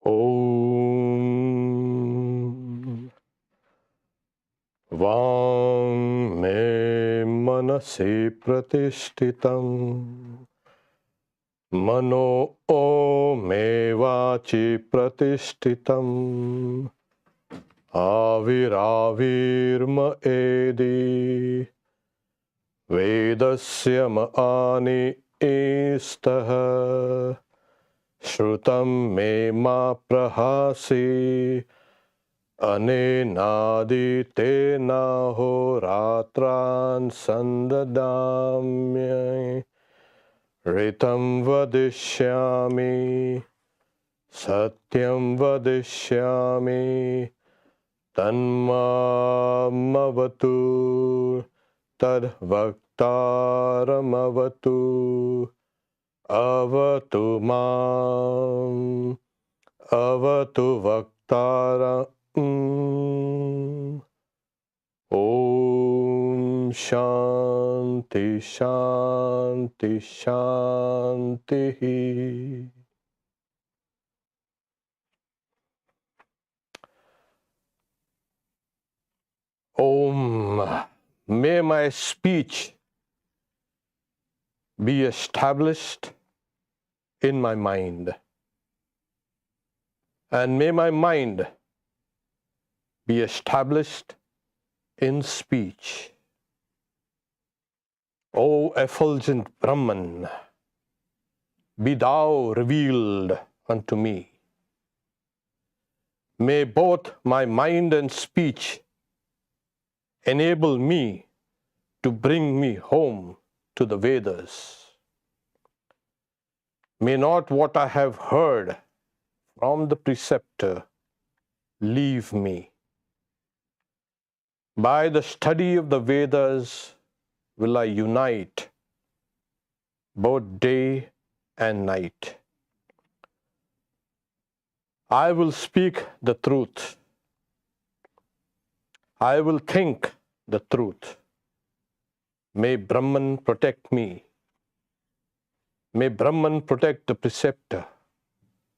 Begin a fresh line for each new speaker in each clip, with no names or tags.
Om Vang me manasi pratishtitam Mano me vachi pratishtitam Aviravirma edi Vedasya maani istaha Shrutam me ma prahasi Anenaditena horatran sandadamya Ritam vadishyami Satyam vadishyami Tanmamavatu Tad Vaktaramavatu Avatu Mam Avatu Vaktara Om Shanti Shanti Shanti. Om, may my speech be established in my mind, and may my mind be established in speech. O effulgent Brahman, be thou revealed unto me. May both my mind and speech enable me to bring me home to the Vedas. May not what I have heard from the preceptor leave me. By the study of the Vedas will I unite both day and night. I will speak the truth. I will think the truth. May Brahman protect me. May Brahman protect the preceptor.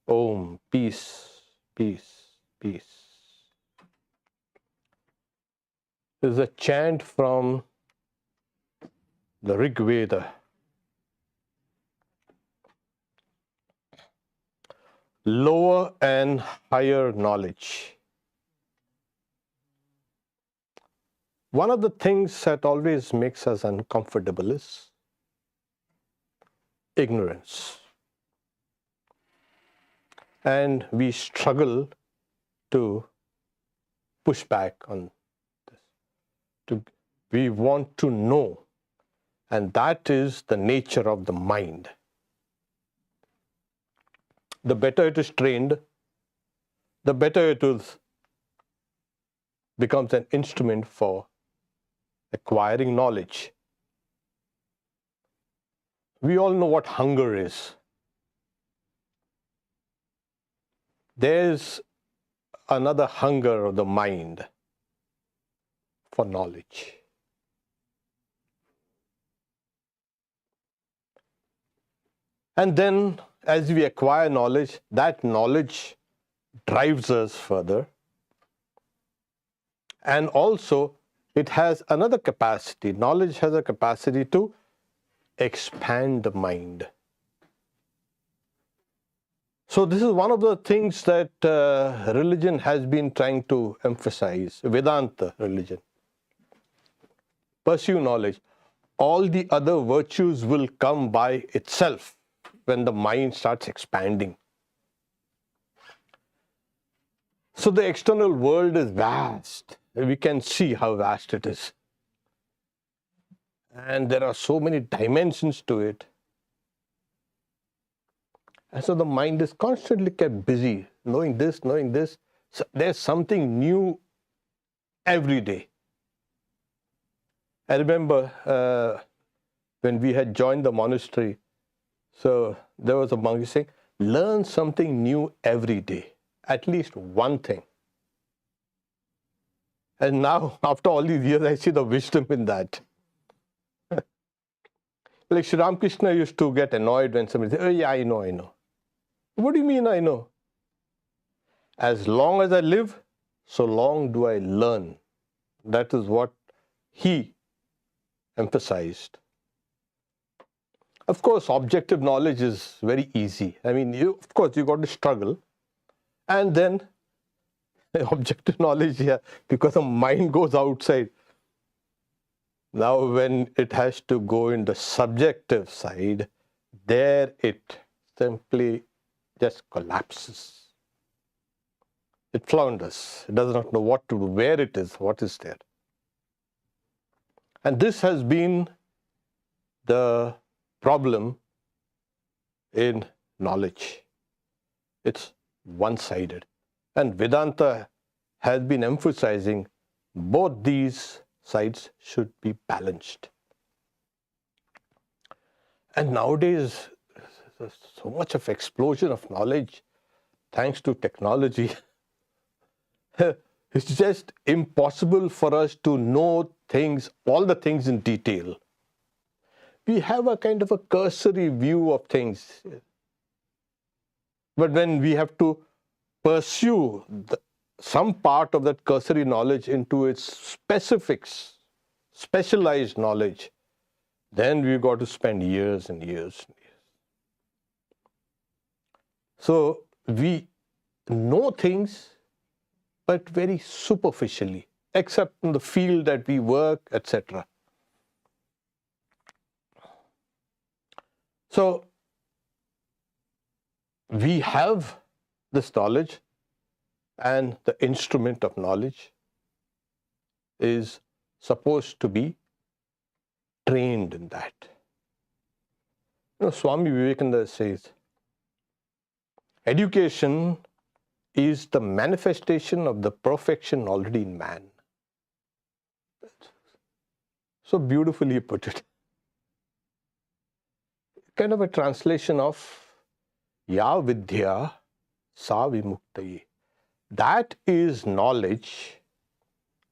Om, peace, peace, peace. This is a chant from the Rig Veda. Lower and higher knowledge. One of the things that always makes us uncomfortable is ignorance. And we struggle to push back on this. We want to know, and that is the nature of the mind. The better it is trained, the better it becomes an instrument for acquiring knowledge. We all know what hunger is. There's another hunger of the mind for knowledge. And then, as we acquire knowledge, that knowledge drives us further. And also, it has another capacity. Knowledge has a capacity to expand the mind. So this is one of the things that religion has been trying to emphasize, Vedanta religion. Pursue knowledge. All the other virtues will come by itself when the mind starts expanding. So the external world is vast. We can see how vast it is. And there are so many dimensions to it. And so the mind is constantly kept busy, knowing this, knowing this. So there's something new every day. I remember when we had joined the monastery, so there was a monk saying, learn something new every day, at least one thing. And now, after all these years, I see the wisdom in that. Like Sri Ramakrishna used to get annoyed when somebody said, oh yeah, I know. What do you mean I know? as long as I live, so long do I learn. That is what he emphasized. Of course, objective knowledge is very easy. I mean, of course, you got to struggle. And then objective knowledge, yeah, because the mind goes outside. Now, when it has to go in the subjective side, there it simply just collapses. It flounders. It does not know what to do, where it is, what is there. And this has been the problem in knowledge. It's one-sided. And Vedanta has been emphasizing both these sides should be balanced. And nowadays, there's so much of explosion of knowledge thanks to technology. It's just impossible for us to know things, all the things in detail. We have a kind of a cursory view of things. But when we have to pursue some part of that cursory knowledge into its specifics, specialized knowledge, then we've got to spend years and years and years. So we know things, but very superficially, except in the field that we work, etc. So we have this knowledge, and the instrument of knowledge is supposed to be trained in that. Swami Vivekananda says, education is the manifestation of the perfection already in man. So beautifully put it. Kind of a translation of Ya Vidya Sa Vimuktaye. That is knowledge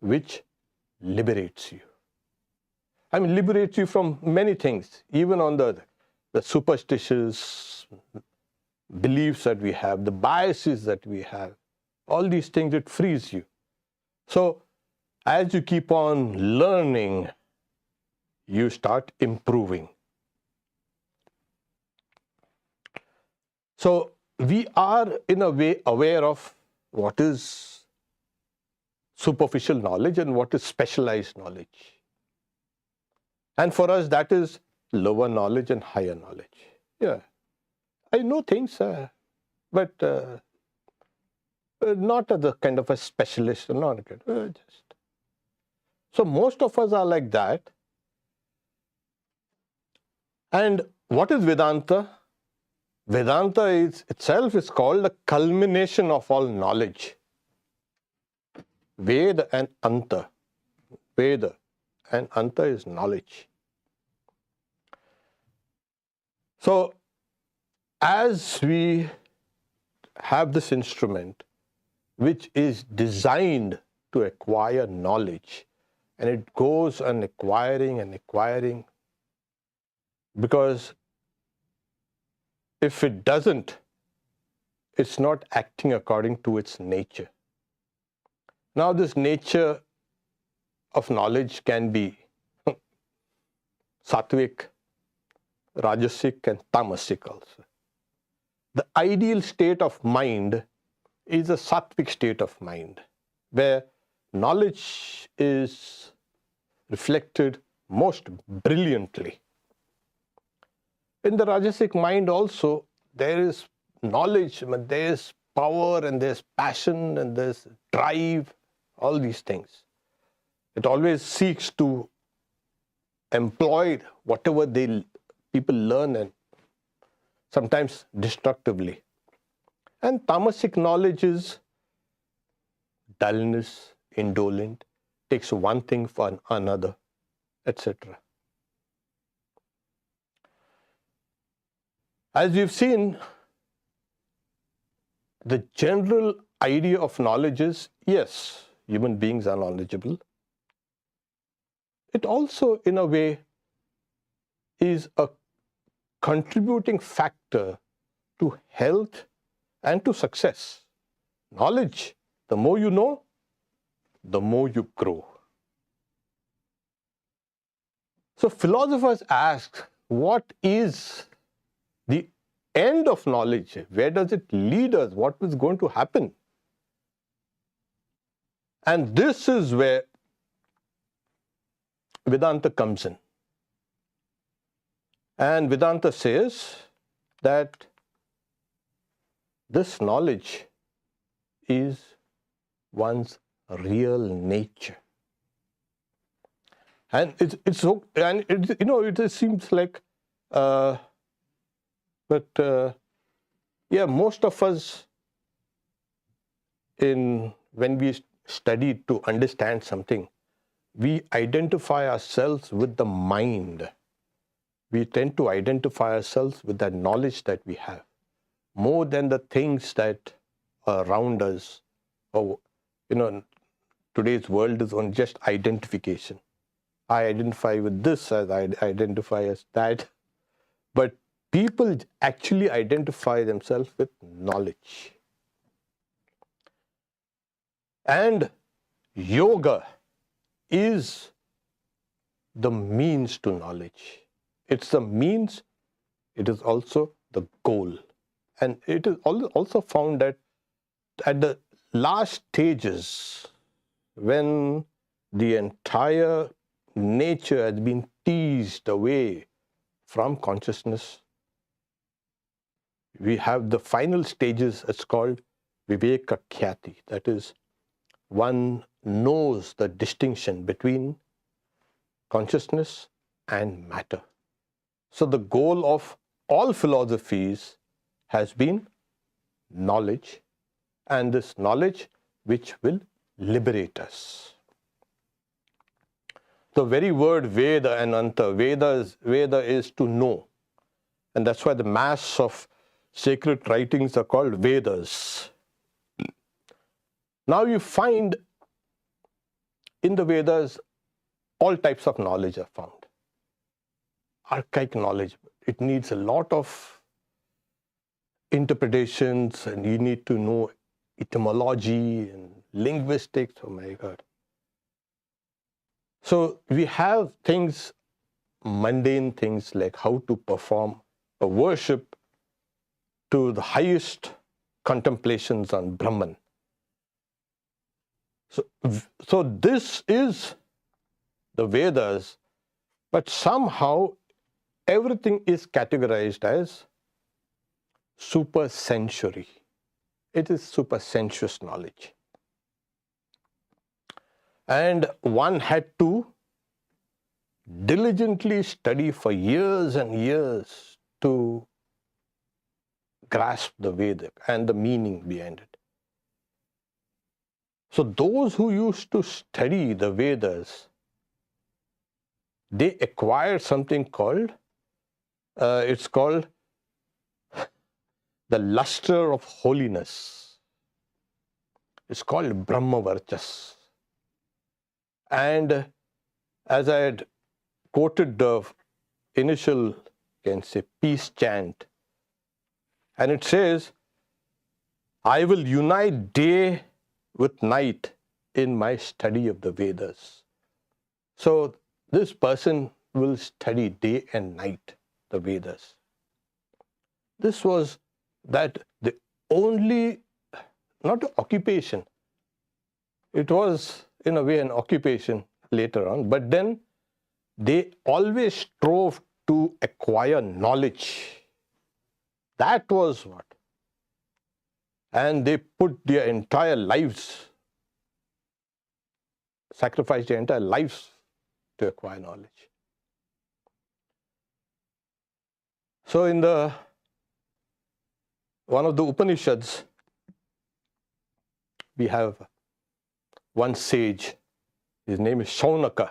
which liberates you. I mean, liberates you from many things, even on the superstitious beliefs that we have, the biases that we have, all these things, it frees you. So as you keep on learning, you start improving. So we are in a way aware of what is superficial knowledge and what is specialized knowledge. And for us, that is lower knowledge and higher knowledge. Yeah, I know things, but not as a kind of a specialist. Not just. So most of us are like that. And what is Vedanta? Vedanta itself is called the culmination of all knowledge. Veda and Anta. Veda and Anta is knowledge. So, as we have this instrument which is designed to acquire knowledge, and it goes on acquiring and acquiring, because if it doesn't, it's not acting according to its nature. Now, this nature of knowledge can be sattvic, rajasic, and tamasic also. The ideal state of mind is a sattvic state of mind, where knowledge is reflected most brilliantly. In the rajasic mind also, there is knowledge, but there is power and there's passion and there's drive, all these things. It always seeks to employ whatever people learn, and sometimes destructively. And tamasic knowledge is dullness, indolent, takes one thing for another, etc. As we've seen, the general idea of knowledge is, yes, human beings are knowledgeable. It also, in a way, is a contributing factor to health and to success. knowledge, the more you know, the more you grow. So philosophers ask, what is the end of knowledge? Where does it lead us? What is going to happen? And this is where Vedanta comes in. And Vedanta says that this knowledge is one's real nature. And it seems like, most of us, when we study to understand something, we identify ourselves with the mind. We tend to identify ourselves with that knowledge that we have, more than the things that are around us. Or, today's world is on just identification. I identify with this, as I identify as that. But people actually identify themselves with knowledge. And yoga is the means to knowledge. It's the means, it is also the goal. And it is also found that at the last stages, when the entire nature has been teased away from consciousness, we have the final stages. It's called Viveka Khyati. That is, one knows the distinction between consciousness and matter. So the goal of all philosophies has been knowledge, and this knowledge which will liberate us. The very word Veda and Anta, Veda is to know. And that's why the mass of sacred writings are called Vedas. Now you find in the Vedas, all types of knowledge are found. Archaic knowledge, it needs a lot of interpretations, and you need to know etymology and linguistics. Oh my God. So we have things, mundane things, like how to perform a worship to the highest contemplations on Brahman. So this is the Vedas, but somehow everything is categorized as supersensory. It is supersensuous knowledge. And one had to diligently study for years and years to grasp the Veda and the meaning behind it. So those who used to study the Vedas, they acquired something called, it's called the luster of holiness. It's called Brahma Varchas. And as I had quoted the initial, peace chant, and it says, I will unite day with night in my study of the Vedas. So this person will study day and night the Vedas. This was that the only, not an occupation, it was in a way an occupation later on, but then they always strove to acquire knowledge. That was what. And they put their entire lives, sacrificed their entire lives to acquire knowledge. So in one of the Upanishads, we have one sage. His name is Shaunaka.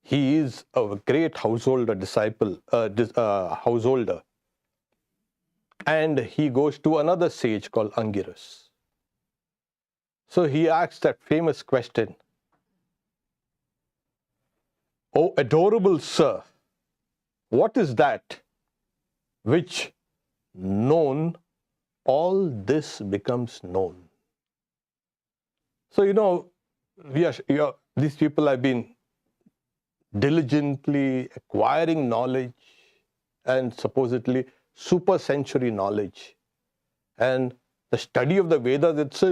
He is a great householder. And he goes to another sage called Angiras. So he asks that famous question, "O adorable sir, what is that which known all this becomes known. So, these people have been diligently acquiring knowledge and supposedly super-sensory knowledge. And the study of the Vedas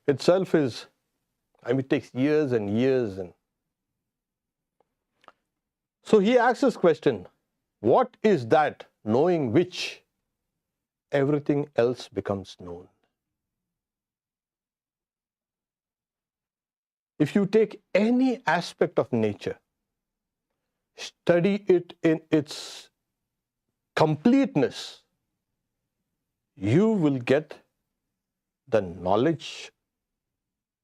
itself is, it takes years and years. And so he asks this question, what is that knowing which everything else becomes known? If you take any aspect of nature, study it in its completeness, you will get the knowledge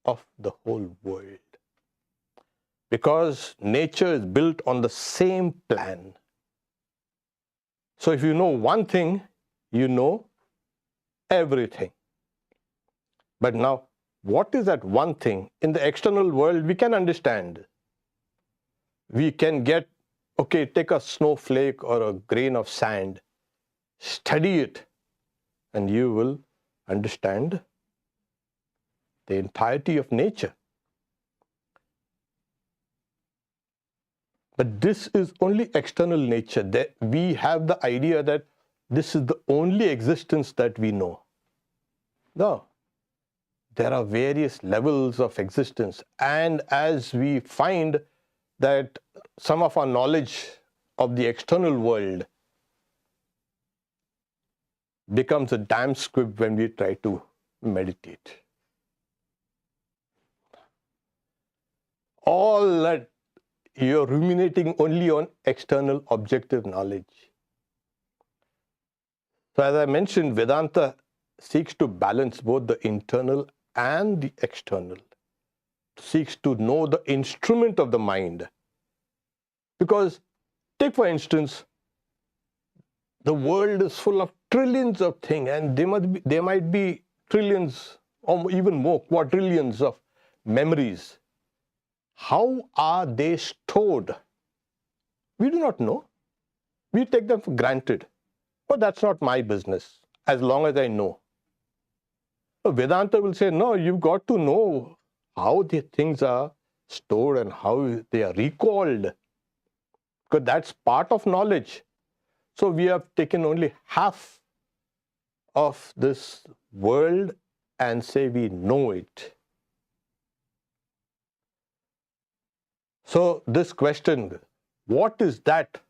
of the whole world. Because nature is built on the same plan. So if you know one thing, you know everything. But now, what is that one thing? In the external world, we can understand. We can get, take a snowflake or a grain of sand, study it, and you will understand the entirety of nature. But this is only external nature. That we have the idea that this is the only existence that we know. No. There are various levels of existence. And as we find that some of our knowledge of the external world becomes a damn squib when we try to meditate. All that you're ruminating only on external objective knowledge. So as I mentioned, Vedanta seeks to balance both the internal and the external. Seeks to know the instrument of the mind. Because, take for instance, the world is full of trillions of things, and there might be trillions or even more, quadrillions of memories. How are they stored? We do not know. We take them for granted. But that's not my business, as long as I know. So Vedanta will say, no, you've got to know how the things are stored and how they are recalled. Because that's part of knowledge. So we have taken only half of this world and say we know it. So this question, what is that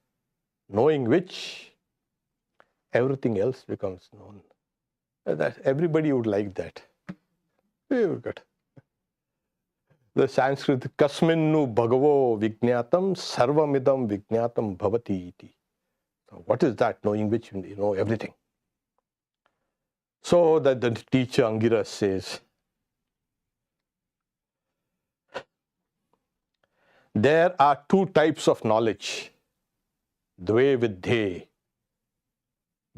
knowing which everything else becomes known? That everybody would like that. Very good. The Sanskrit, kasminnu bhagavo vijñātam sarvamidam vijñātam bhavati iti. So what is that knowing which you know everything? So that the teacher Angiras says, there are two types of knowledge. Dve viddhe,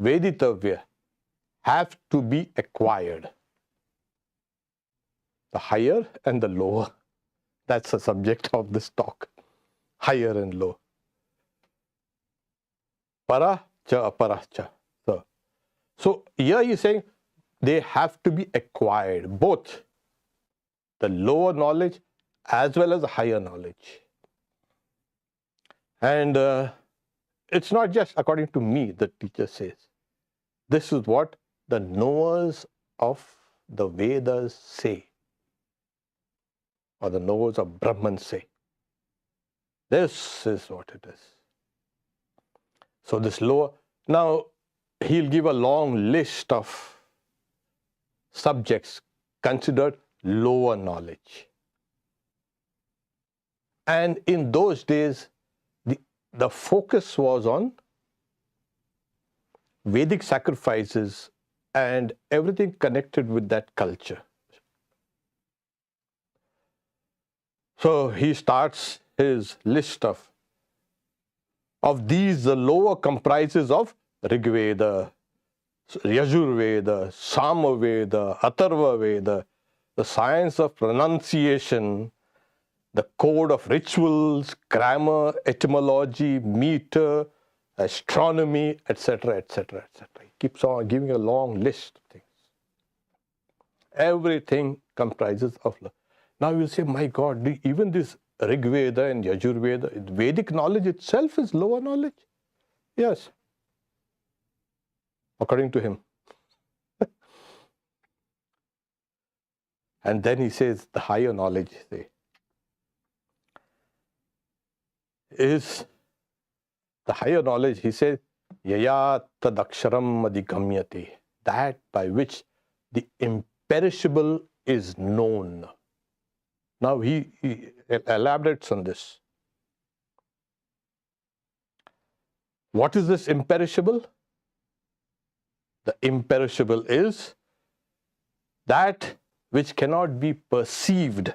veditavya, have to be acquired. The higher and the lower. That's the subject of this talk. Higher and low. Para cha apara cha. So here he's saying they have to be acquired, both the lower knowledge as well as the higher knowledge. And it's not just according to me, the teacher says. This is what the knowers of the Vedas say, or the knowers of Brahman say. This is what it is. So this lower, now he'll give a long list of subjects considered lower knowledge. And in those days, the focus was on Vedic sacrifices and everything connected with that culture. So he starts his list of these, the lower comprises of Rig Veda, Yajur Veda, Sama Veda, Atharva Veda, the science of pronunciation, the code of rituals, grammar, etymology, meter, astronomy, etc., etc., etc. He keeps on giving a long list of things. Everything comprises of love. Now you'll say, my God, even this Rig Veda and Yajur Veda, Vedic knowledge itself is lower knowledge. Yes, according to him. And then he says the higher knowledge is the higher knowledge. He says, Yaya tadaksharam adhigamyate, that by which the imperishable is known. Now he elaborates on this. What is this imperishable? The imperishable is that which cannot be perceived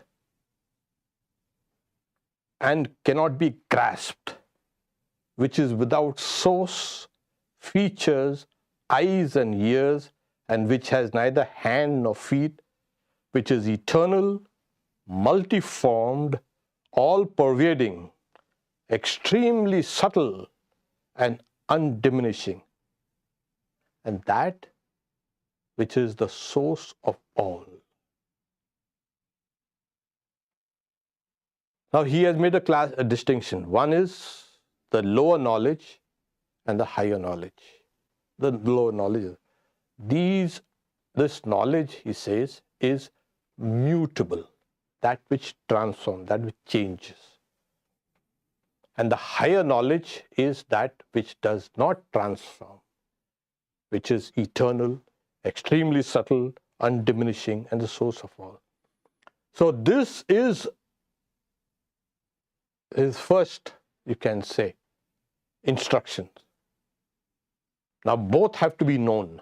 and cannot be grasped, which is without source, features, eyes and ears, and which has neither hand nor feet, which is eternal, multiformed, all-pervading, extremely subtle and undiminishing, and that which is the source of all. Now he has made a distinction. One is the lower knowledge and the higher knowledge. The lower knowledge. This knowledge, he says, is mutable, that which transforms, that which changes. And the higher knowledge is that which does not transform, which is eternal, extremely subtle, undiminishing, and the source of all. So this is his first, you can say, instructions. Now both have to be known.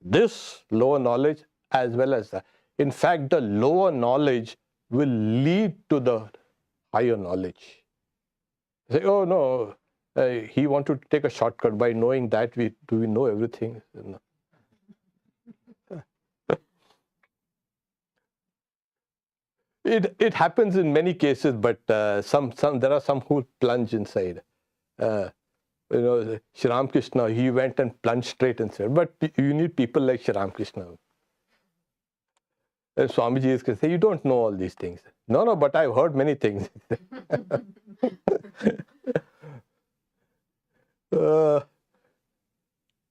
This lower knowledge as well as that. In fact, the lower knowledge will lead to the higher knowledge. Say, oh no, he wanted to take a shortcut. By knowing that, do we know everything? No. It happens in many cases, but there are some who plunge inside. Shri Ramakrishna, he went and plunged straight inside. But you need people like Shri Ramakrishna. And Swamiji is going to say, you don't know all these things. No, but I've heard many things.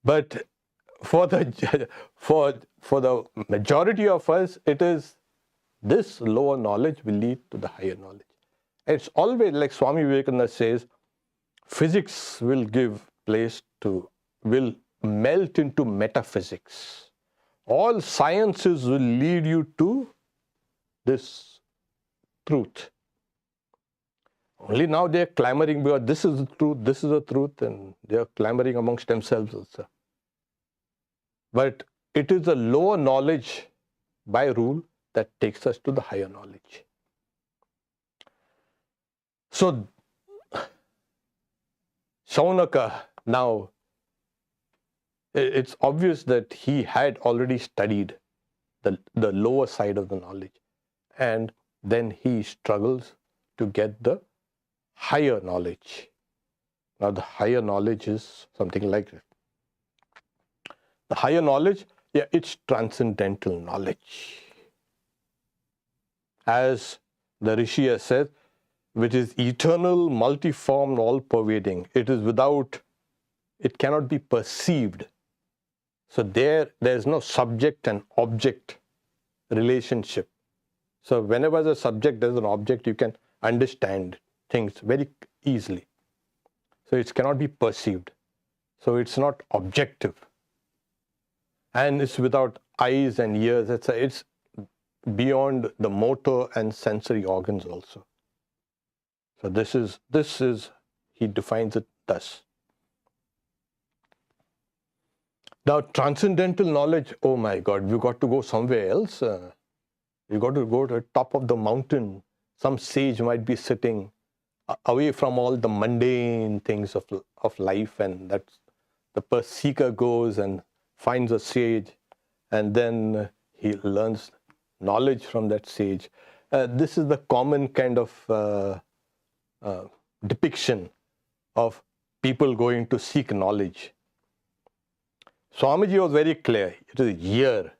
But for the majority of us, it is this lower knowledge will lead to the higher knowledge. It's always like Swami Vivekananda says, physics will melt into metaphysics. All sciences will lead you to this truth. Only now they are clamoring because this is the truth, and they are clamoring amongst themselves also. But it is the lower knowledge by rule that takes us to the higher knowledge. So, Shaunaka, now, it's obvious that he had already studied the lower side of the knowledge, and then he struggles to get the higher knowledge. Now, the higher knowledge is something like this. The higher knowledge, it's transcendental knowledge. As the Rishi has said, which is eternal, multiform, all-pervading. It cannot be perceived. So there's no subject and object relationship. So whenever there's a subject, there's an object, you can understand things very easily. So it cannot be perceived. So it's not objective. And it's without eyes and ears. It's beyond the motor and sensory organs also. So this is, he defines it thus. Now, transcendental knowledge, oh my God, we've got to go somewhere else. We've got to go to the top of the mountain. Some sage might be sitting away from all the mundane things of life, and that's the seeker goes and finds a sage, and then he learns knowledge from that sage. This is the common kind of depiction of people going to seek knowledge. Swamiji was very clear. It is here.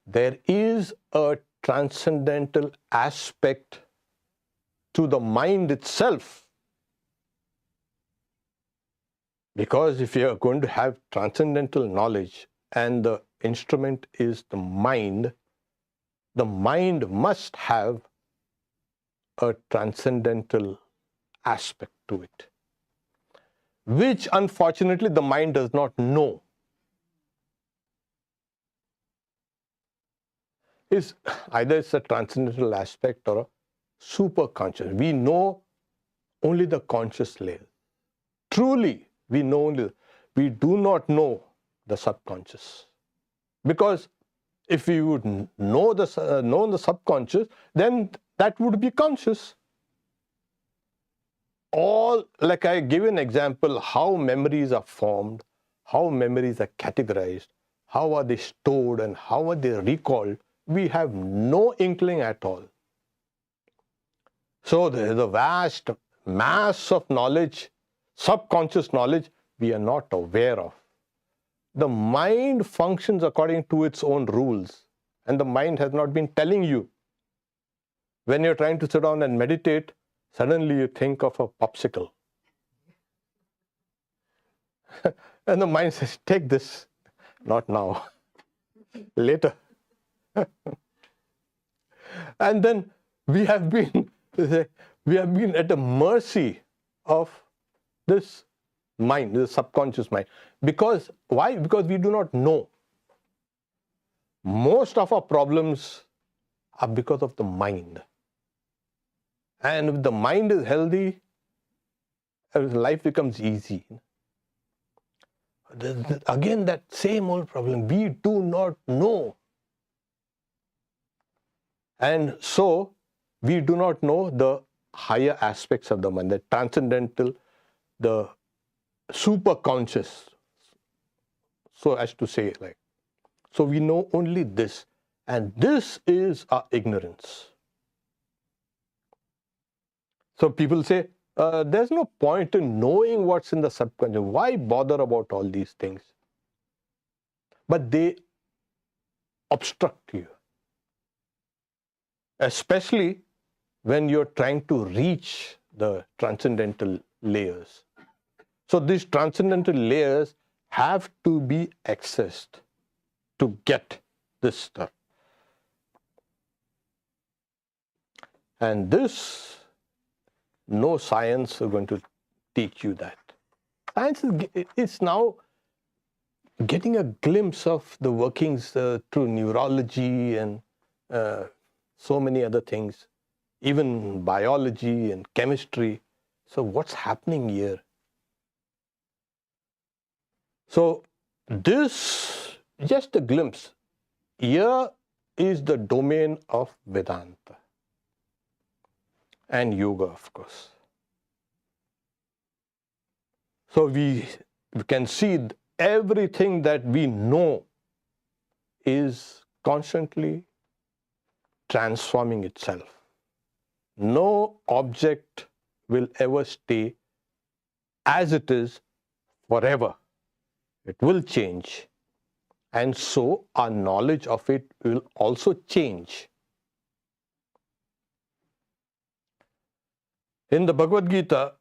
there is a transcendental aspect to the mind itself. Because if you are going to have transcendental knowledge and the instrument is the mind must have a transcendental aspect to it, which unfortunately the mind does not know. Either it's a transcendental aspect or a super conscious. We know only the conscious layer. Truly, we do not know the subconscious. Because if we would know the subconscious, then that would be conscious. Like I give an example, how memories are formed, how memories are categorized, how are they stored and how are they recalled, we have no inkling at all. So the vast mass of knowledge, subconscious knowledge, we are not aware of. The mind functions according to its own rules, and the mind has not been telling you. When you're trying to sit down and meditate, suddenly you think of a popsicle. And the mind says, take this. Not now. Later. And then we have been at the mercy of this mind, the subconscious mind. Because, why? Because we do not know. Most of our problems are because of the mind. And if the mind is healthy, life becomes easy. Again, that same old problem. We do not know. And so, we do not know the higher aspects of the mind, the transcendental, the super-conscious, so as to say, like. So, we know only this. And this is our ignorance. So, people say, there's no point in knowing what's in the subconscious. Why bother about all these things? But they obstruct you. Especially when you're trying to reach the transcendental layers. So these transcendental layers have to be accessed to get this stuff. And this, no science is going to teach you that. Science is now getting a glimpse of the workings through neurology and so many other things, even biology and chemistry. So what's happening here? So this, just a glimpse, here is the domain of Vedanta and yoga, of course. So we can see everything that we know is constantly transforming itself. No object will ever stay as it is forever. It will change. And so our knowledge of it will also change. In the Bhagavad Gita,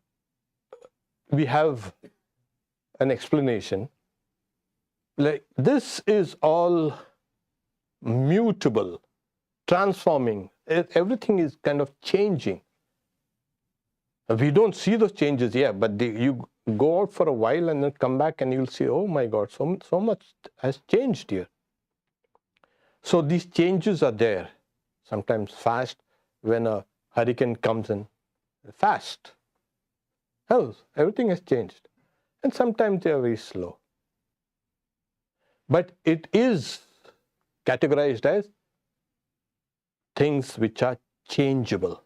we have an explanation. Like, this is all mutable, transforming. Everything is kind of changing. We don't see those changes yet, but you go out for a while and then come back and you'll see, oh my God, so much has changed here. So these changes are there. Sometimes fast, when a hurricane comes in, fast. Oh, everything has changed. And sometimes they are very slow. But it is categorized as things which are changeable.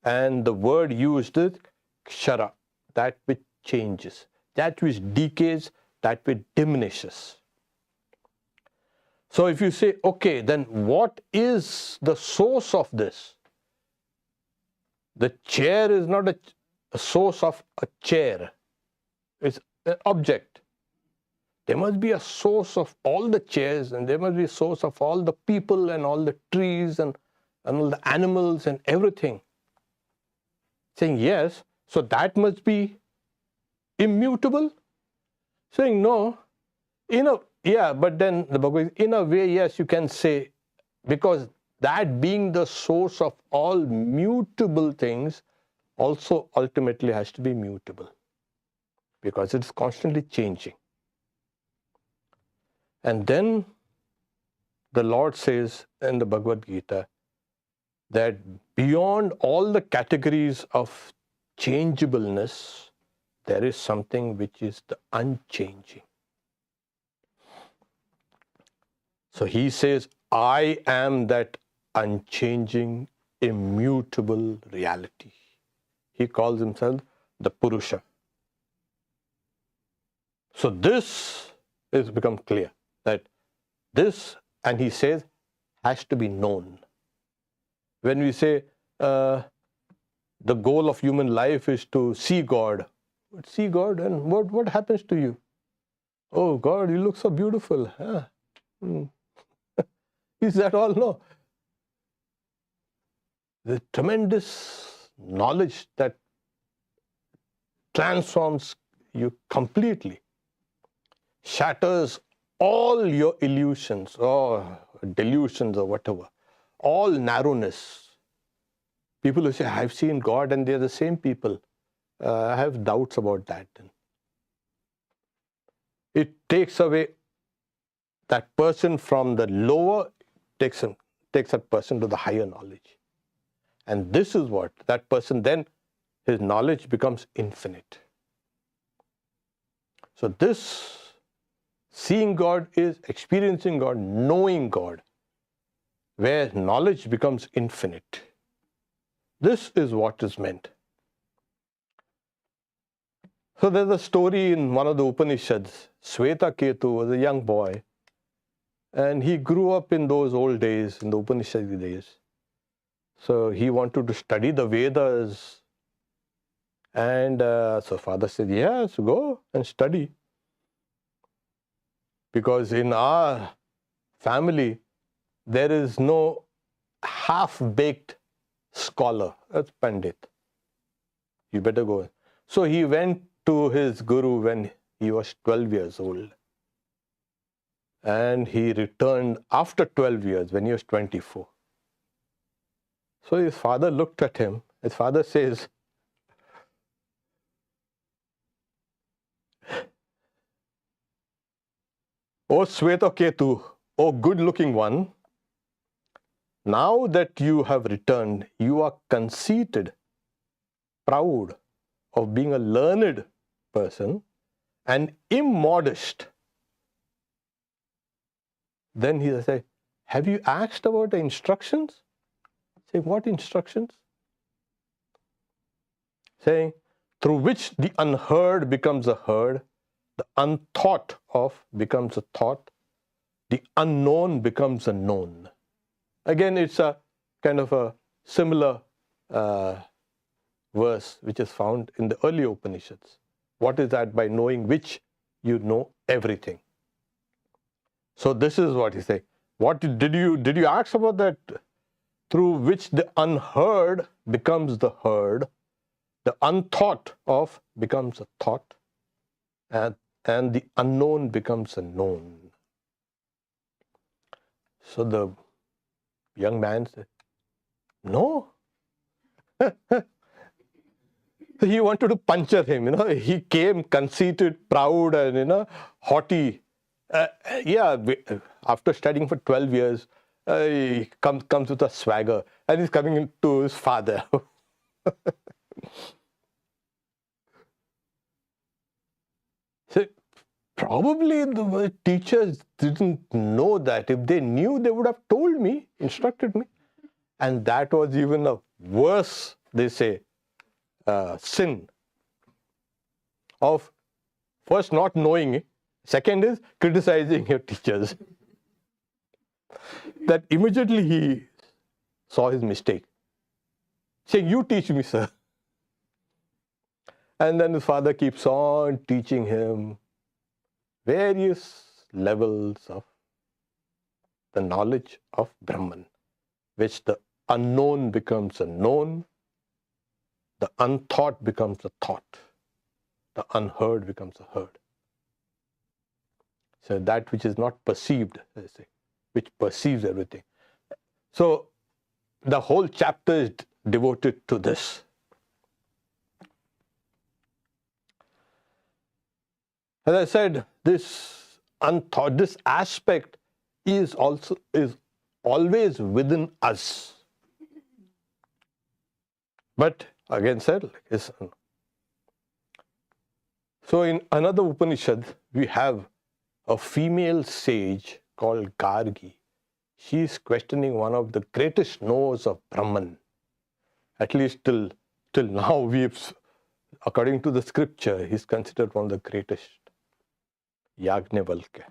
And the word used is kshara, that which changes, that which decays, that which diminishes. So if you say, okay, then what is the source of this? The chair is not a source of a chair. It's an object. there must be a source of all the chairs, and there must be a source of all the people and all the trees and all the animals and everything. Saying yes, so that must be immutable? Saying no, but then the Bhagavad Gita, in a way, yes, you can say, because that being the source of all mutable things also ultimately has to be mutable, because it's constantly changing. And then the Lord says in the Bhagavad Gita that beyond all the categories of changeableness, there is something which is the unchanging. So he says, I am that unchanging, immutable reality. He calls himself the Purusha. So this has become clear, that this, and he says, has to be known. When we say the goal of human life is to see God, see God, and what happens to you? Oh God, you look so beautiful. Huh? Is that all? No. The tremendous knowledge that transforms you completely, shatters all your illusions or delusions or whatever, all narrowness. People who say, I've seen God, and they're the same people. I have doubts about that. It takes away that person from the lower, takes that person to the higher knowledge. And this is what, that person then, his knowledge becomes infinite. So this seeing God is experiencing God, knowing God, where knowledge becomes infinite. This is what is meant. So there's a story in one of the Upanishads. Sweta-ketu was a young boy, and he grew up in those old days, in the Upanishad days. So he wanted to study the Vedas. And so father said, yes, go and study. Because in our family, there is no half-baked scholar. That's Pandit. You better go. So he went to his guru when he was 12 years old. And he returned after 12 years when he was 24. So his father looked at him. His father says, O Sweta-ketu, O good-looking one, now that you have returned, you are conceited, proud of being a learned person and immodest. Then he said, have you asked about the instructions? Say, what instructions? Saying, through which the unheard becomes a heard, the unthought of becomes a thought, the unknown becomes a known. Again, it's a kind of a similar verse which is found in the early Upanishads. What is that? By knowing which you know everything. So this is what he says. What did you ask about that? Through which the unheard becomes the heard, the unthought of becomes a thought, and the unknown becomes a known. So the young man said, no. He wanted to puncture him, He came conceited, proud, and, haughty. After studying for 12 years, he comes with a swagger, and he's coming to his father. So probably the teachers didn't know that. If they knew, they would have told me, instructed me. And that was even a worse, they say, sin of first not knowing it, second is criticizing your teachers. That immediately he saw his mistake, saying, you teach me, sir. And then his father keeps on teaching him various levels of the knowledge of Brahman, which the unknown becomes a known, the unthought becomes a thought, the unheard becomes a heard. So that which is not perceived, they say, which perceives everything. So the whole chapter is devoted to this. As I said, this unthought, this aspect is always within us. But again said, so in another Upanishad, we have a female sage called Gargi. She is questioning one of the greatest knowers of Brahman. At least till now, according to the scripture, he is considered one of the greatest. Yajnavalkya.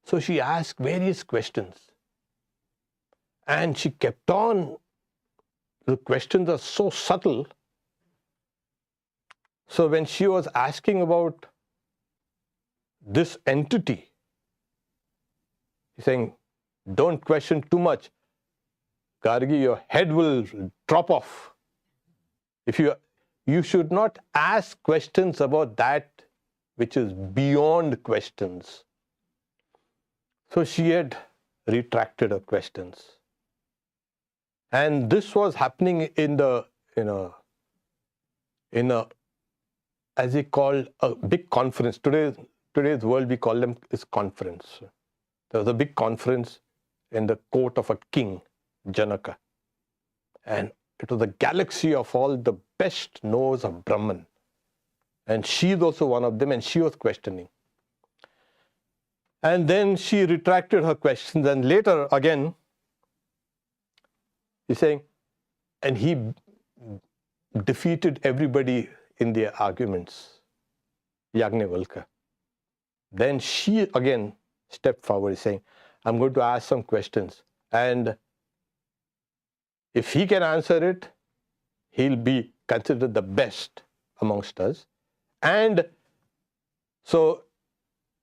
So she asked various questions. And she kept on. The questions are so subtle. So when she was asking about this entity, he's saying, don't question too much. Gargi, your head will drop off. You should not ask questions about that which is beyond questions. So she had retracted her questions. And this was happening in a, as he called, a big conference. Today's world, we call them is conference. There was a big conference in the court of a king, Janaka. And it was a galaxy of all the best knowers of Brahman. And she is also one of them, and she was questioning. And then she retracted her questions, and later again, he's saying, and he defeated everybody in their arguments, Yajnavalkya. Then she again stepped forward, saying, I'm going to ask some questions. And if he can answer it, he'll be considered the best amongst us. And so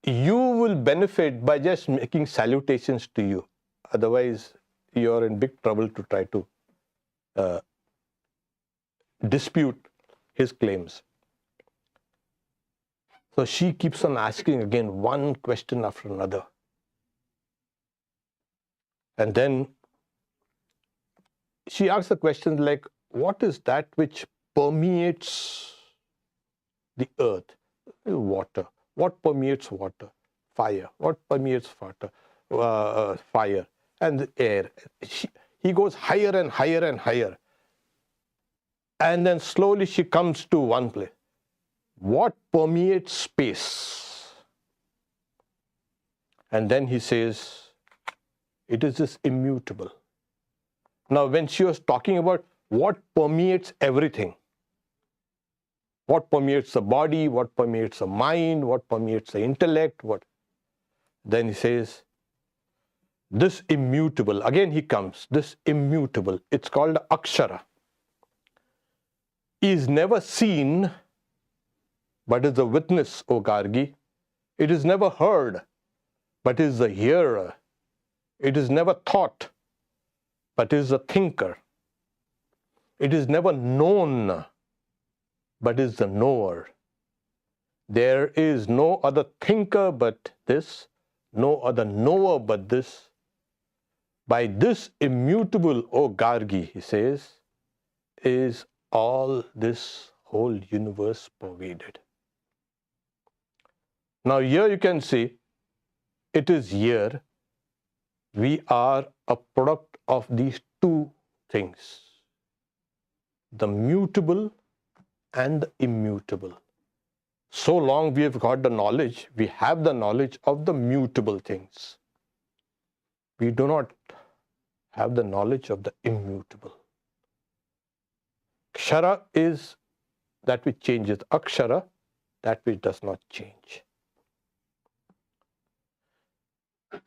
you will benefit by just making salutations to you. Otherwise, you're in big trouble to try to dispute his claims. So she keeps on asking again one question after another. And then she asks the questions like, what is that which permeates the earth? Water. What permeates water? Fire. What permeates water? Fire. And the air. He goes higher and higher and higher. And then slowly she comes to one place. What permeates space? And then he says, it is this immutable. Now, when she was talking about what permeates everything, what permeates the body, what permeates the mind, what permeates the intellect, then he says, this immutable, again he comes, this immutable, it's called Akshara, is never seen, but is a witness, O Gargi. It is never heard, but is the hearer. It is never thought, but is the thinker. It is never known, but is the knower. There is no other thinker but this, no other knower but this. By this immutable, O Gargi, he says, is all this whole universe pervaded. Now here you can see, it is here, we are a product of these two things, the mutable and the immutable. So long we have got the knowledge, we have the knowledge of the mutable things. We do not have the knowledge of the immutable. Kshara is that which changes. Akshara, that which does not change.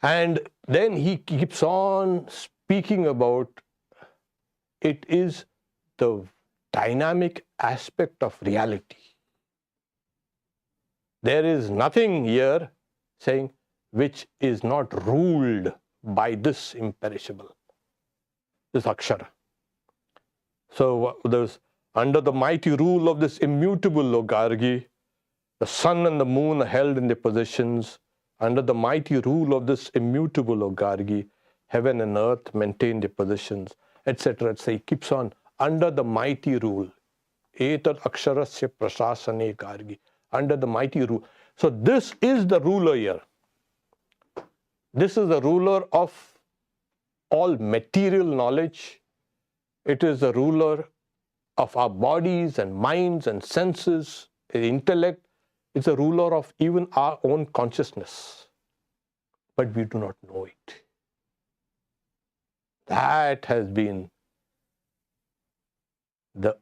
And then he keeps on speaking about it is the dynamic aspect of reality. there is nothing here saying which is not ruled by this imperishable, this akshara. So there's under the mighty rule of this immutable, O Gargi, the sun and the moon are held in their positions. Under the mighty rule of this immutable, O Gargi, heaven and earth maintain their positions, etc. etc. He keeps on. Under the mighty rule. Etat aksharasya prasasane Gargi. Under the mighty rule. So this is the ruler here. This is the ruler of all material knowledge. It is the ruler of our bodies and minds and senses, intellect. It's a ruler of even our own consciousness. But we do not know it. That has been the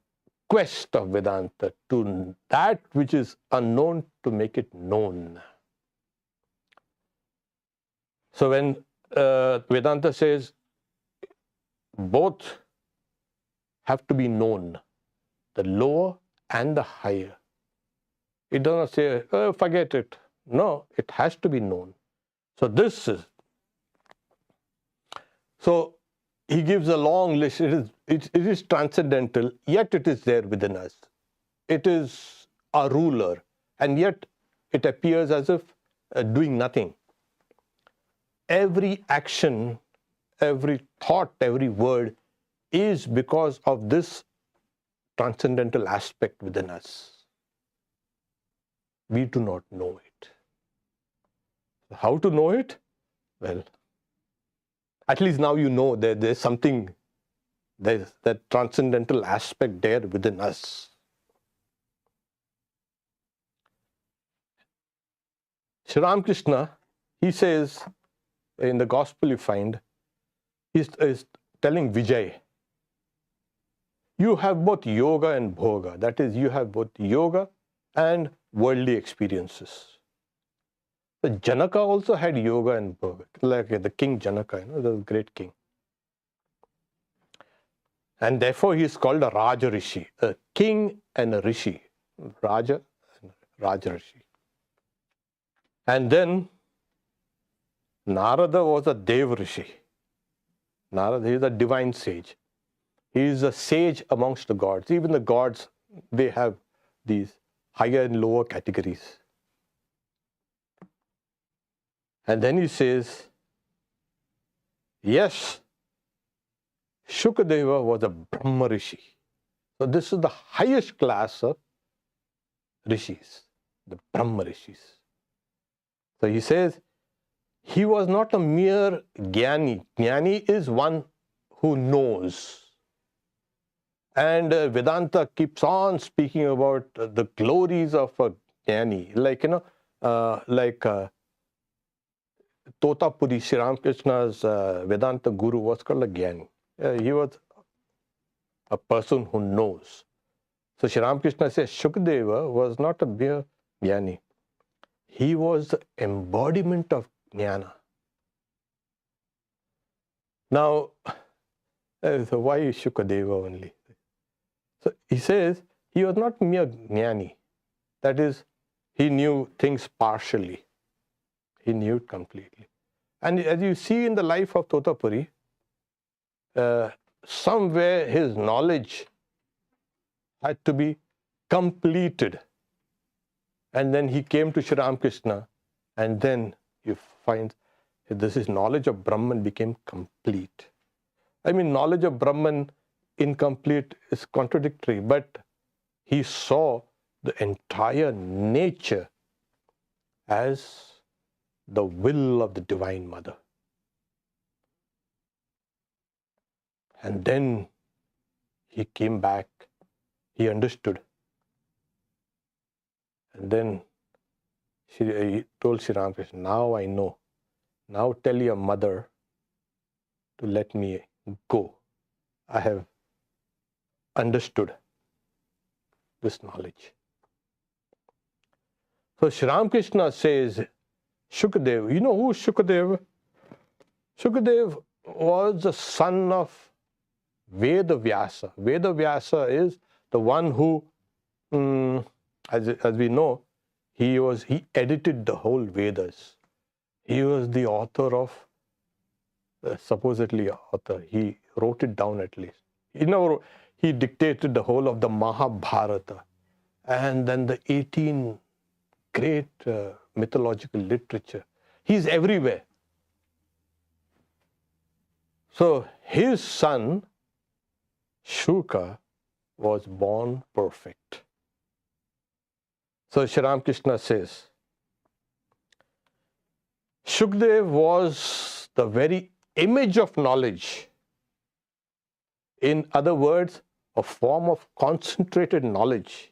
quest of Vedanta, to that which is unknown, to make it known. So when Vedanta says both have to be known, the lower and the higher, it does not say, oh, forget it. No, it has to be known. So this is, so he gives a long list. It is transcendental, yet it is there within us. It is a ruler, and yet it appears as if doing nothing. Every action, every thought, every word is because of this transcendental aspect within us. We do not know it. How to know it? Well, at least now you know that there's something, there's that transcendental aspect there within us. Sri Ramakrishna, he says, in the gospel you find, he's telling Vijay, you have both yoga and bhoga. That is, you have both yoga and worldly experiences. So Janaka also had yoga and bhoga, like the king Janaka, the great king. And therefore he is called a Raja Rishi, a king and a Rishi. Raja and Raja Rishi. And then Narada was a Dev Rishi. Narada is a divine sage. He is a sage amongst the gods. Even the gods, they have these higher and lower categories. And then he says, yes, Shukadeva was a Brahma Rishi. So this is the highest class of rishis, the Brahma Rishis. So he says, he was not a mere Jnani. Jnani is one who knows. And Vedanta keeps on speaking about the glories of a Jnani. Like, Totapuri, Sri Ramakrishna's Vedanta guru was called a Jnani. He was a person who knows. So Sri Ramakrishna says Shukadeva was not a mere Jnani. He was the embodiment of Jnana. Now, so why is Shukadeva only? So he says he was not mere Jnani. That is, he knew things partially. He knew it completely. And as you see in the life of Totapuri, somewhere his knowledge had to be completed. And then he came to Sri Ramakrishna, and then you find this is knowledge of Brahman became complete. I mean, knowledge of Brahman incomplete is contradictory, but he saw the entire nature as the will of the Divine Mother. And then he came back, he understood. And then he told Sri Ramakrishna, now I know. Now tell your mother to let me go. I have understood this knowledge. So Sri Ramakrishna says, Shukadeva, you know who is Shukadeva? Shukadeva was the son of Veda Vyasa. Veda Vyasa is the one who, as we know, He edited the whole Vedas. He was the author of, supposedly author, he wrote it down at least. He dictated the whole of the Mahabharata and then the 18 great mythological literature. He's everywhere. So his son, Shuka, was born perfect. So Shri Ramakrishna says, Shukdev was the very image of knowledge. In other words, a form of concentrated knowledge.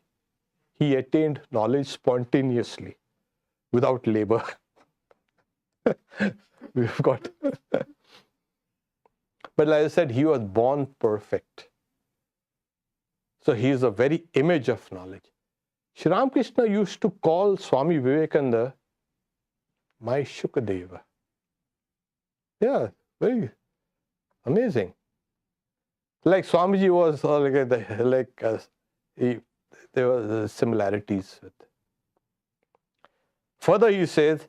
He attained knowledge spontaneously, without labor. We've got. But like I said, he was born perfect. So he is the very image of knowledge. Shri Ramakrishna used to call Swami Vivekananda my Shukadeva. Yeah, very amazing. Like Swamiji was there were similarities with. Further, he says,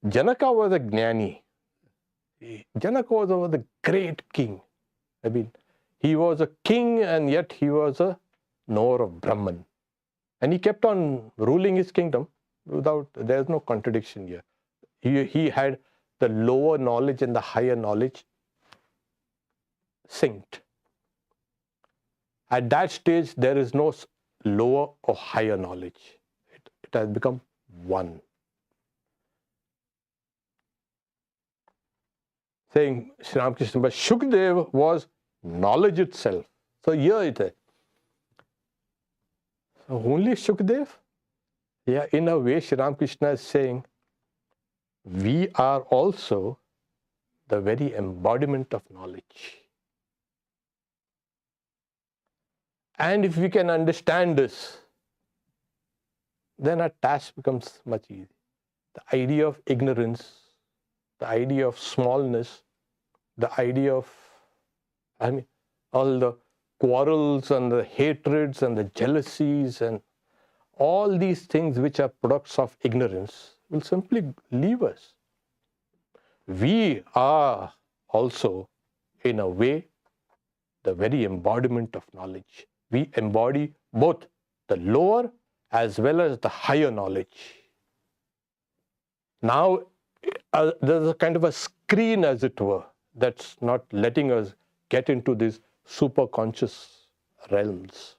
Janaka was a Jnani. Janaka was a great king. I mean, he was a king and yet he was a knower of Brahman. And he kept on ruling his kingdom there's no contradiction here. He had the lower knowledge and the higher knowledge synced. At that stage, there is no lower or higher knowledge. It has become one. Saying Sri Ramakrishna, but Shukdev was knowledge itself. So here it is. So only Shukdev? Yeah, in a way, Sri Ramakrishna is saying, we are also the very embodiment of knowledge. And if we can understand this, then our task becomes much easier. The idea of ignorance, the idea of smallness, the idea of, all the quarrels and the hatreds and the jealousies and all these things which are products of ignorance will simply leave us. We are also, in a way, the very embodiment of knowledge. We embody both the lower as well as the higher knowledge. Now, there's a kind of a screen, as it were, that's not letting us get into these superconscious realms.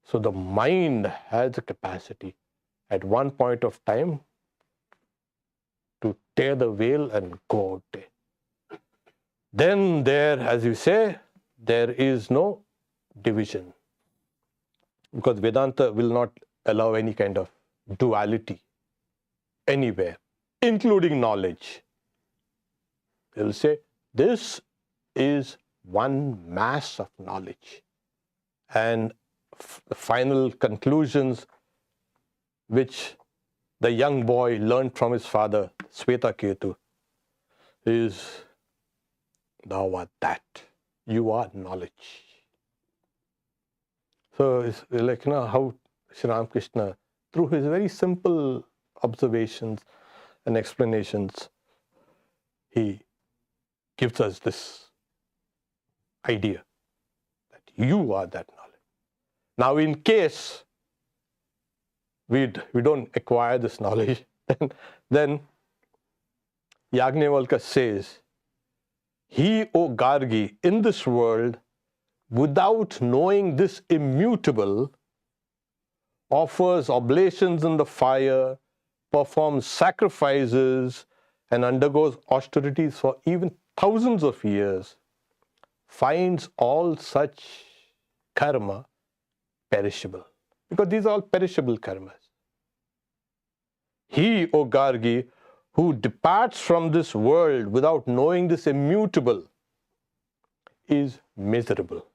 So the mind has a capacity at one point of time to tear the veil and go out there. Then there, as you say, there is no division. Because Vedanta will not allow any kind of duality anywhere, including knowledge. They will say, this is one mass of knowledge. And the final conclusions which the young boy learned from his father, Swetaketu, is, thou art that. You are knowledge. So it's like, how Sri Ramakrishna, through his very simple observations and explanations, he gives us this idea that you are that knowledge. Now, in case we don't acquire this knowledge, then Yajnavalkya says, he, O Gargi, in this world, without knowing this immutable, offers oblations in the fire, performs sacrifices, and undergoes austerities for even thousands of years, finds all such karma perishable. Because these are all perishable karmas. He, O Gargi, who departs from this world without knowing this immutable, is miserable.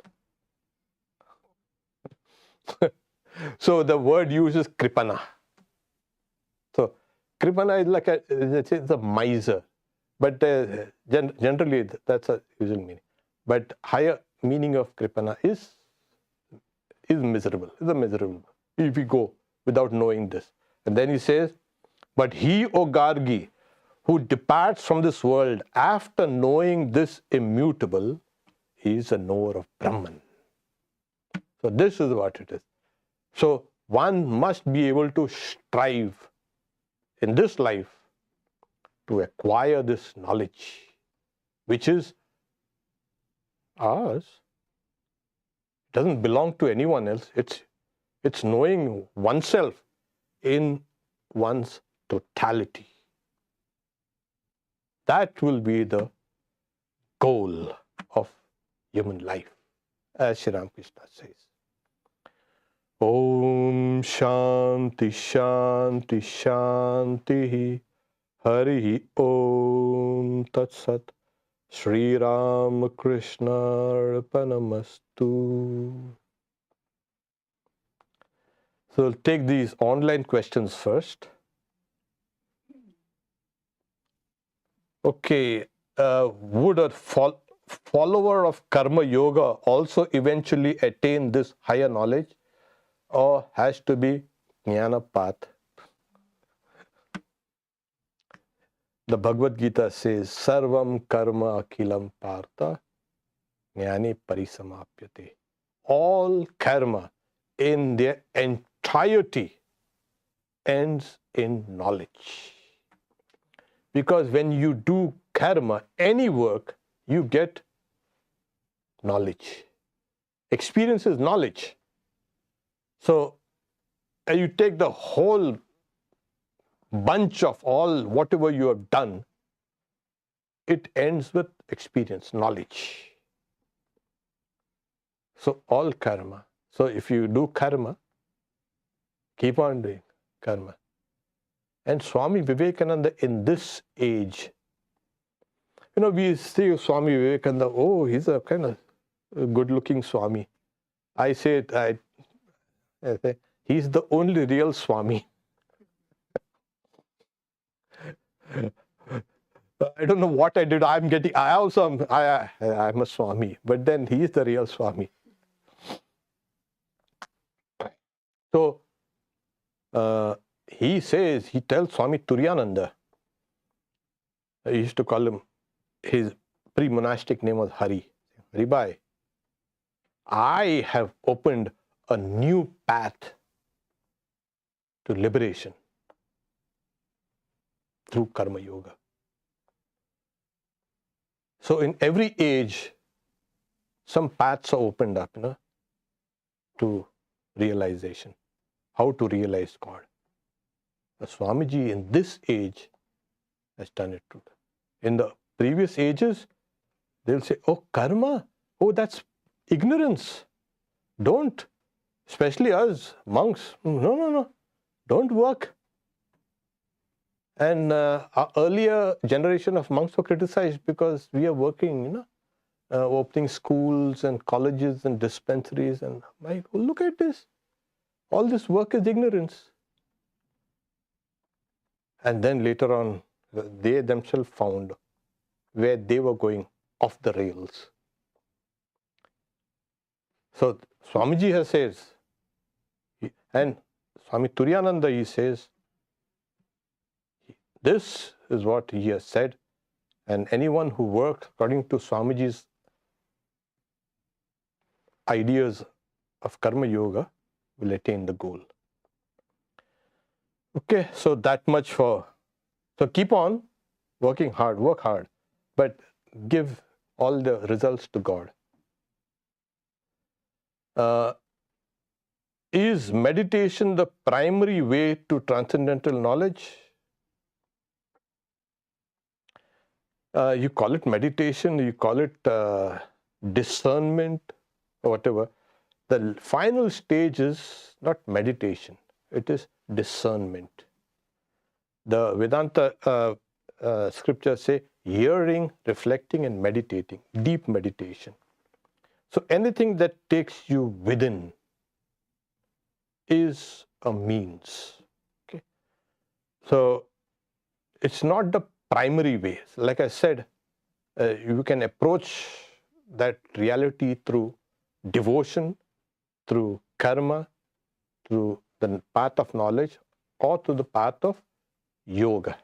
So the word uses kripana. So kripana is like it's a miser, but generally that's a usual meaning. But higher meaning of kripana is miserable. Is a miserable if we go without knowing this. And then he says, but he, O Gargi, who departs from this world after knowing this immutable, he is a knower of Brahman. So this is what it is. So one must be able to strive in this life to acquire this knowledge, which is ours. It doesn't belong to anyone else. It's knowing oneself in one's totality. That will be the goal of human life, as Sri Ramakrishna says. Om Shanti Shanti Shanti Hari Om Tat Sat Sri Ramakrishna Arpanamastu. So we'll take these online questions first. Okay, would a follower of Karma Yoga also eventually attain this higher knowledge, or has to be Jnana path? The Bhagavad Gita says, Sarvam karma akhilam partha jnani parisamapyate. All karma in their entirety ends in knowledge. Because when you do karma, any work, you get knowledge. Experience is knowledge. So you take the whole bunch of all whatever you have done, it ends with experience, knowledge. So all karma. So if you do karma, keep on doing karma. And Swami Vivekananda in this age, we see Swami Vivekananda, oh, he's a kind of good-looking Swami. I say, he's the only real Swami. I don't know what I did. I'm a Swami, but then he is the real Swami. So he tells Swami Turiyananda, he used to call him, his pre-monastic name was Hari. Haribai, I have opened a new path to liberation through Karma Yoga. So in every age, some paths are opened up, to realization. How to realize God. The Swamiji in this age has done it too. In the previous ages, they'll say, oh, karma, oh, that's ignorance. Don't, especially us, monks, no, don't work. And our earlier generation of monks were criticized because we are working, opening schools and colleges and dispensaries. And like, oh, look at this. All this work is ignorance. And then later on, they themselves found where they were going off the rails. So Swamiji has says, and Swami Turiyananda, he says, this is what he has said, and anyone who works according to Swamiji's ideas of Karma Yoga will attain the goal. Okay, so that much for, so keep on working hard, work hard, but give all the results to God. Is meditation the primary way to transcendental knowledge? You call it meditation, you call it discernment, or whatever. The final stage is not meditation, it is discernment. The Vedanta scriptures say hearing, reflecting and meditating, deep meditation. So anything that takes you within is a means. Okay? So it's not the primary way. Like I said, you can approach that reality through devotion, through karma, through the path of knowledge or to the path of yoga.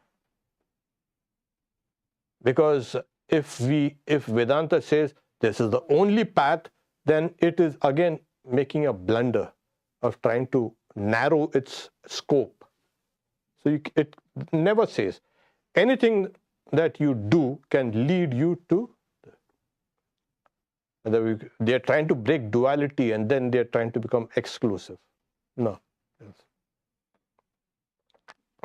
Because if Vedanta says this is the only path, then it is again making a blunder of trying to narrow its scope. So it never says anything that you do can lead you to. They are trying to break duality and then they are trying to become exclusive. No.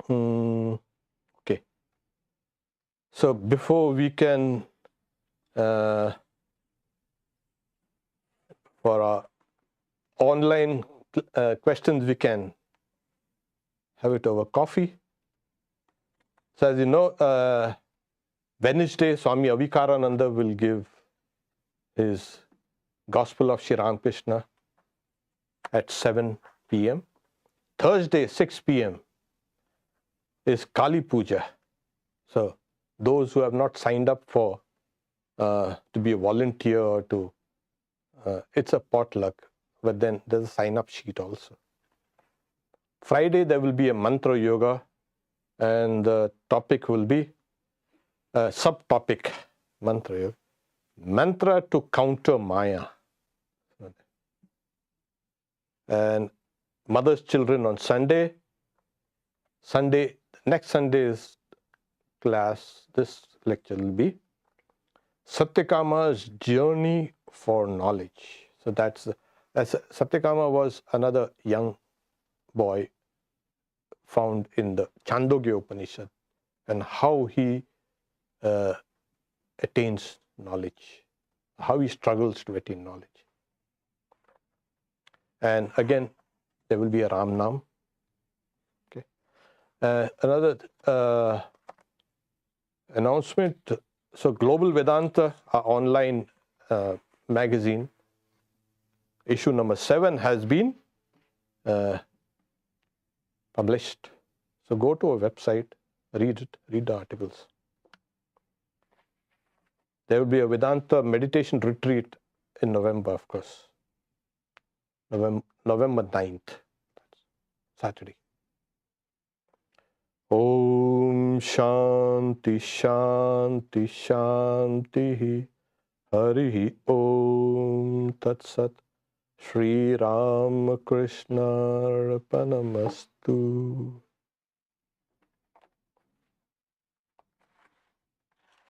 Okay. So before we can, for our online questions, we can have it over coffee. So as you know, Wednesday, Swami Avikarananda will give his Gospel of Sri Ramakrishna at 7 p.m. Thursday, 6 p.m. is Kali Puja. So those who have not signed up for to be a volunteer or to, it's a potluck, but then there's a sign-up sheet also. Friday, there will be a mantra yoga, and the topic will be subtopic mantra yoga. Mantra to counter Maya. And Mother's Children on Sunday. Next Sunday's class, this lecture will be Satyakama's Journey for Knowledge. So Satyakama was another young boy found in the Chandogya Upanishad, and how he attains knowledge, how he struggles to attain knowledge. And again, there will be a Ram Nam. Okay. Another announcement. So Global Vedanta, our online magazine, issue number 7 has been published. So go to our website, read it, read the articles. There will be a Vedanta meditation retreat in November, of course. November 9th, Saturday. Om Shanti Shanti Shanti Harihi Om Tat Sat Shri Ramakrishna Arpanamastu.